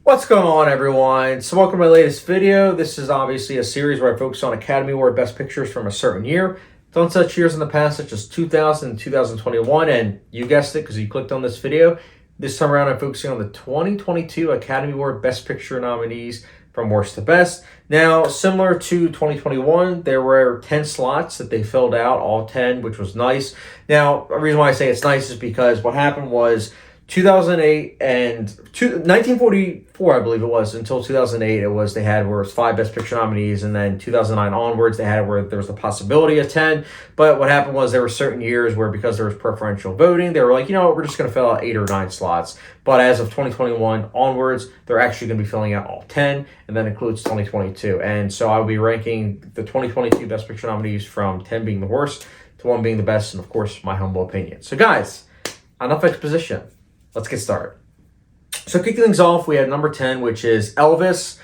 What's going on, everyone? So welcome to my latest video. This is obviously a series where I focus on Academy Award Best Pictures from a certain year. Done such years in the past, such as 2000 and 2021, and you guessed it because you clicked on this video. This time around, I'm focusing on the 2022 Academy Award Best Picture nominees from worst to best. Now, similar to 2021, there were 10 slots that they filled out, all 10, which was nice. Now, the reason why I say it's nice is because what happened was 2008 and 1944, I believe it was, until 2008, they had where it was 5 Best Picture nominees, and then 2009 onwards, they had where there was the possibility of 10. But what happened was there were certain years where, because there was preferential voting, they were like, you know what, we're just going to fill out 8 or 9 slots. But as of 2021 onwards, they're actually going to be filling out all 10, and that includes 2022. And so I'll be ranking the 2022 Best Picture nominees from 10 being the worst to 1 being the best, and of course, my humble opinion. So guys, enough exposition. Let's get started. So kicking things off, we have number 10, which is Elvis.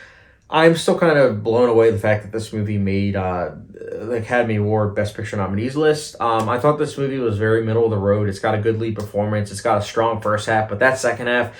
I'm still kind of blown away the fact that this movie made the Academy Award Best Picture nominees list. I thought this movie was very middle of the road. It's got a good lead performance. It's got a strong first half, but that second half,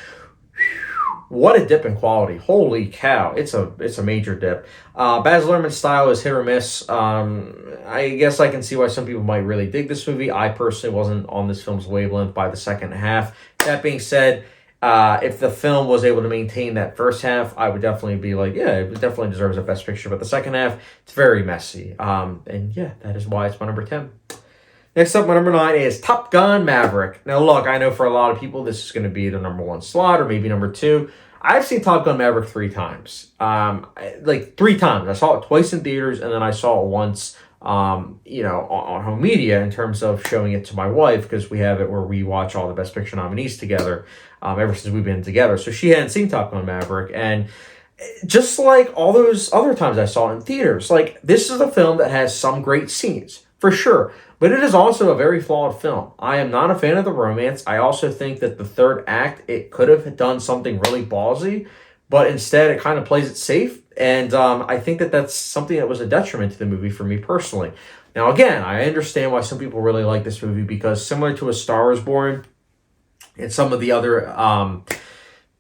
what a dip in quality. Holy cow. It's a major dip. Baz Luhrmann's style is hit or miss. I guess I can see why some people might really dig this movie. I personally wasn't on this film's wavelength by the second half. That being said, if the film was able to maintain that first half, I would definitely be like, yeah, it definitely deserves a Best Picture. But the second half, it's very messy. And yeah, that is why it's my number 10. Next up, my number 9 is Top Gun Maverick. Now, look, I know for a lot of people, this is going to be the number 1 slot or maybe number 2. I've seen Top Gun Maverick 3 times. 3 times. I saw it twice in theaters, and then I saw it once, on home media in terms of showing it to my wife, because we have it where we watch all the Best Picture nominees together ever since we've been together. So she hadn't seen Top Gun Maverick, and just like all those other times I saw it in theaters, like, this is a film that has some great scenes, for sure. But it is also a very flawed film. I am not a fan of the romance. I also think that the third act, it could have done something really ballsy, but instead it kind of plays it safe. And I think that that's something that was a detriment to the movie for me personally. Now, again, I understand why some people really like this movie, because similar to A Star Is Born and some of the other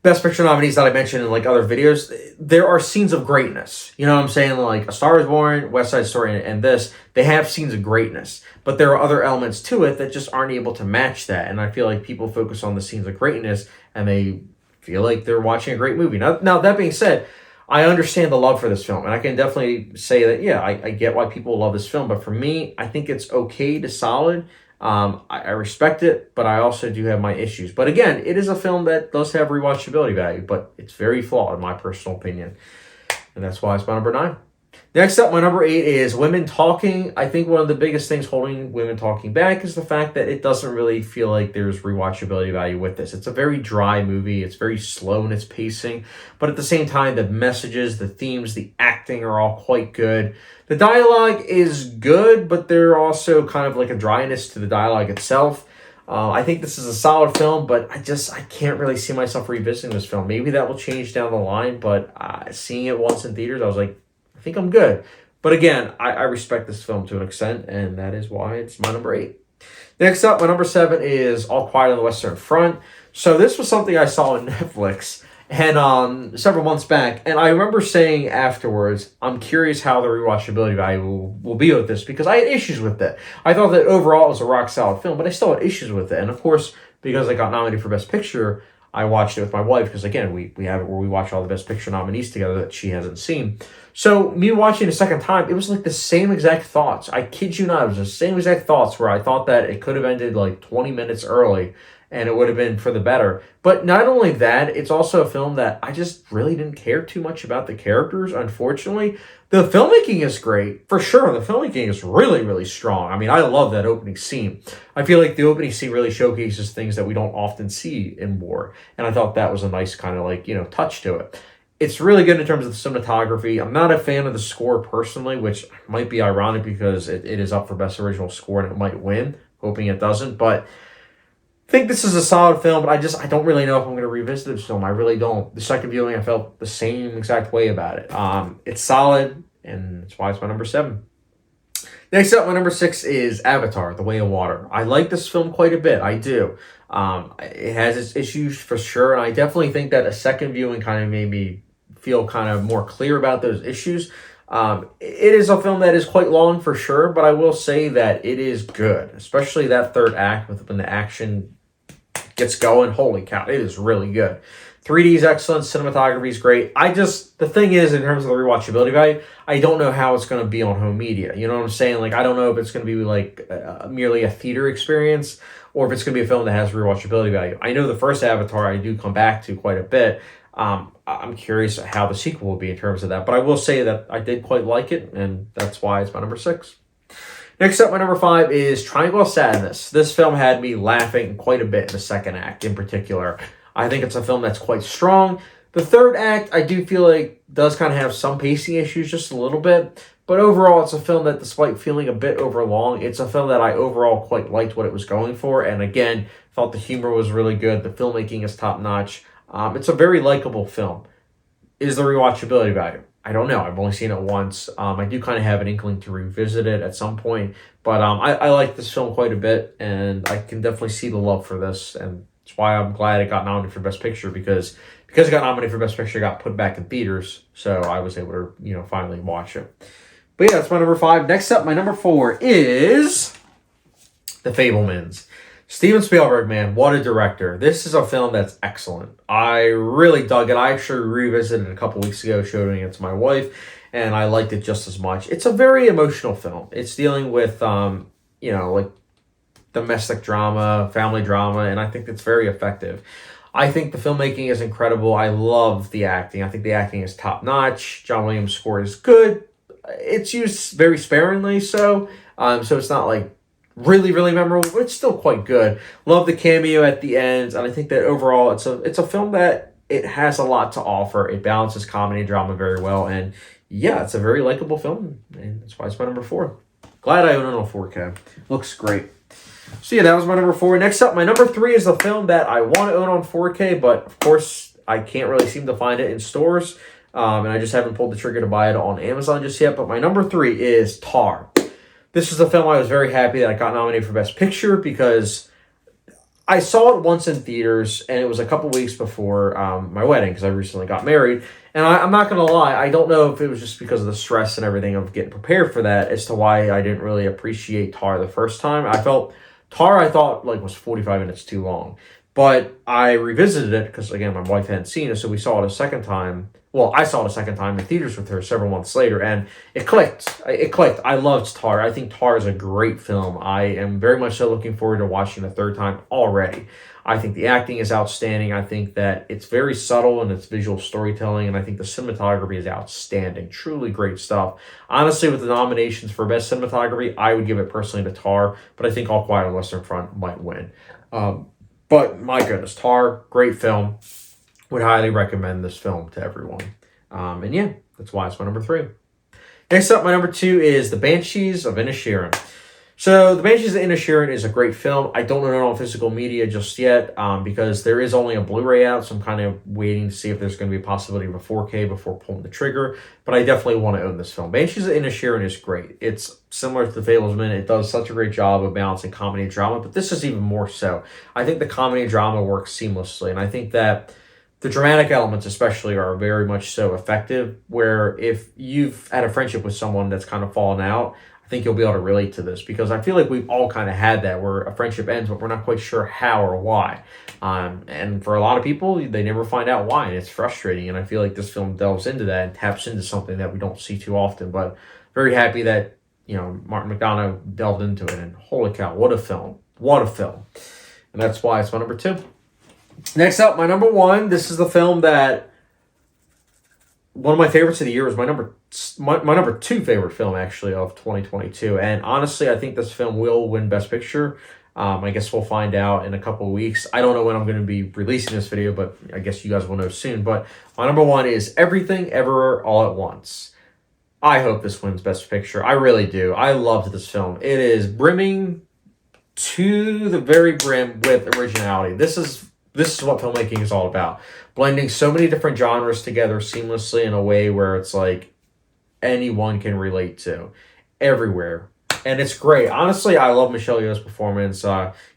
Best Picture nominees that I mentioned in like other videos, there are scenes of greatness. You know what I'm saying? Like A Star Is Born, West Side Story, and this, they have scenes of greatness. But there are other elements to it that just aren't able to match that. And I feel like people focus on the scenes of greatness and they feel like they're watching a great movie. Now that being said, I understand the love for this film. And I can definitely say that, yeah, I get why people love this film. But for me, I think it's okay to solid. I respect it, but I also do have my issues. But again, it is a film that does have rewatchability value, but it's very flawed in my personal opinion. And that's why it's my number 9. Next up, my number 8 is Women Talking. I think one of the biggest things holding Women Talking back is the fact that it doesn't really feel like there's rewatchability value with this. It's a very dry movie. It's very slow in its pacing. But at the same time, the messages, the themes, the acting are all quite good. The dialogue is good, but there are also kind of like a dryness to the dialogue itself. I think this is a solid film, but I can't really see myself revisiting this film. Maybe that will change down the line, but seeing it once in theaters, I was like, I think I'm good. But again, I respect this film to an extent, and that is why it's my number 8. Next up, my number 7 is All Quiet on the Western Front. So this was something I saw on Netflix and several months back, and I remember saying afterwards, I'm curious how the rewatchability value will be with this, because I had issues with it. I thought that overall it was a rock solid film, but I still had issues with it. And of course, because I got nominated for Best Picture, I watched it with my wife, because again, we have it where we watch all the Best Picture nominees together that she hasn't seen. So me watching it a second time, it was like the same exact thoughts. I kid you not, it was the same exact thoughts where I thought that it could have ended like 20 minutes early and it would have been for the better. But not only that, it's also a film that I just really didn't care too much about the characters, unfortunately. The filmmaking is great, for sure. The filmmaking is really, really strong. I mean, I love that opening scene. I feel like the opening scene really showcases things that we don't often see in war. And I thought that was a nice kind of like, touch to it. It's really good in terms of the cinematography. I'm not a fan of the score personally, which might be ironic because it is up for Best Original Score and it might win, hoping it doesn't. But I think this is a solid film, but I don't really know if I'm going to revisit this film. I really don't. The second viewing, I felt the same exact way about it. It's solid, and that's why it's my number 7. Next up, my number 6 is Avatar: The Way of Water. I like this film quite a bit. I do. It has its issues for sure, and I definitely think that a second viewing kind of made me feel kind of more clear about those issues. It is a film that is quite long for sure, but I will say that it is good, especially that third act when the action gets going. Holy cow, it is really good. 3D is excellent. Cinematography is great. The thing is, in terms of the rewatchability value, I don't know how it's going to be on home media. You know what I'm saying? Like, I don't know if it's going to be like merely a theater experience or if it's going to be a film that has rewatchability value. I know the first Avatar I do come back to quite a bit. I'm curious how the sequel will be in terms of that. But I will say that I did quite like it, and that's why it's my number 6. Next up, my number 5 is Triangle of Sadness. This film had me laughing quite a bit in the second act in particular. I think it's a film that's quite strong. The third act, I do feel like, does kind of have some pacing issues just a little bit. But overall, it's a film that, despite feeling a bit overlong, it's a film that I overall quite liked what it was going for. And again, felt the humor was really good. The filmmaking is top-notch. It's a very likable film. Is the rewatchability value? I don't know. I've only seen it once. I do kind of have an inkling to revisit it at some point. But I like this film quite a bit, and I can definitely see the love for this. And that's why I'm glad it got nominated for Best Picture, because it got nominated for Best Picture, it got put back in theaters. So I was able to, finally watch it. But yeah, that's my number 5. Next up, my number 4 is The Fabelmans. Steven Spielberg, man, what a director. This is a film that's excellent. I really dug it. I actually revisited it a couple weeks ago, showing it to my wife, and I liked it just as much. It's a very emotional film. It's dealing with, like domestic drama, family drama, and I think it's very effective. I think the filmmaking is incredible. I love the acting. I think the acting is top-notch. John Williams' score is good. It's used very sparingly, so it's not like really, really memorable, but it's still quite good. Love the cameo at the end, and I think that overall it's a film that it has a lot to offer. It balances comedy and drama very well, and yeah, it's a very likable film, and that's why it's my number 4. Glad I own it on 4K. Looks great. So yeah, that was my number 4. Next up, my number 3 is the film that I want to own on 4K, but of course I can't really seem to find it in stores, and I just haven't pulled the trigger to buy it on Amazon just yet. But my number 3 is Tar. This is a film I was very happy that I got nominated for Best Picture, because I saw it once in theaters, and it was a couple weeks before my wedding, because I recently got married. And I'm not going to lie, I don't know if it was just because of the stress and everything of getting prepared for that as to why I didn't really appreciate Tar the first time. I thought was 45 minutes too long. But I revisited it because, again, my wife hadn't seen it, so we saw it a second time. Well, I saw it a second time in theaters with her several months later, and it clicked. I loved Tar. I think Tar is a great film. I am very much so looking forward to watching it a third time already. I think the acting is outstanding. I think that it's very subtle in its visual storytelling, and I think the cinematography is outstanding. Truly great stuff. Honestly, with the nominations for Best Cinematography, I would give it personally to Tar, but I think All Quiet on the Western Front might win. But my goodness, Tar, great film. Would highly recommend this film to everyone. And yeah, that's why it's my number 3. Next up, my number 2 is The Banshees of Inisherin. So The Banshees of Inisherin is a great film. I don't own it on physical media just yet because there is only a Blu-ray out, so I'm kind of waiting to see if there's going to be a possibility of a 4K before pulling the trigger. But I definitely want to own this film. Banshees of Inisherin is great. It's similar to The Fabelmans. It does such a great job of balancing comedy and drama, but this is even more so. I think the comedy and drama work seamlessly, and I think that the dramatic elements especially are very much so effective, where if you've had a friendship with someone that's kind of fallen out, I think you'll be able to relate to this, because I feel like we've all kind of had that where a friendship ends, but we're not quite sure how or why. And for a lot of people, they never find out why, and it's frustrating. And I feel like this film delves into that and taps into something that we don't see too often. But very happy that, Martin McDonagh delved into it, and holy cow, what a film. What a film. And that's why it's my number 2. Next up, my number 1. This is the film that one of my favorites of the year was my number 2 favorite film, actually, of 2022. And honestly, I think this film will win Best Picture. I guess we'll find out in a couple of weeks. I don't know when I'm going to be releasing this video, but I guess you guys will know soon. But my number 1 is Everything Everywhere All at Once. I hope this wins Best Picture. I really do. I loved this film. It is brimming to the very brim with originality. This is what filmmaking is all about. Blending so many different genres together seamlessly in a way where it's like anyone can relate to. Everywhere, And it's great. Honestly, I love Michelle Yeoh's performance.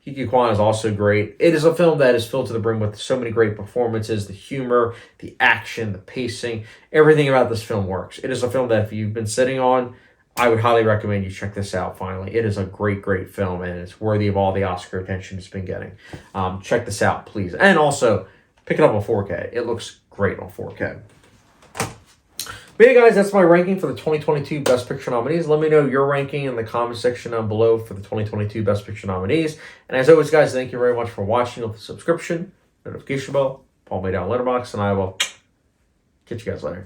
Kiki Kwan is also great. It is a film that is filled to the brim with so many great performances, the humor, the action, the pacing. Everything about this film works. It is a film that if you've been sitting on, I would highly recommend you check this out finally. It is a great, great film, and it's worthy of all the Oscar attention it's been getting. Check this out, please. And also, pick it up on 4K. It looks great on 4K. But yeah, guys, that's my ranking for the 2022 Best Picture nominees. Let me know your ranking in the comment section down below for the 2022 Best Picture nominees. And as always, guys, thank you very much for watching. With the subscription, notification bell, follow me down Letterboxd, and I will catch you guys later.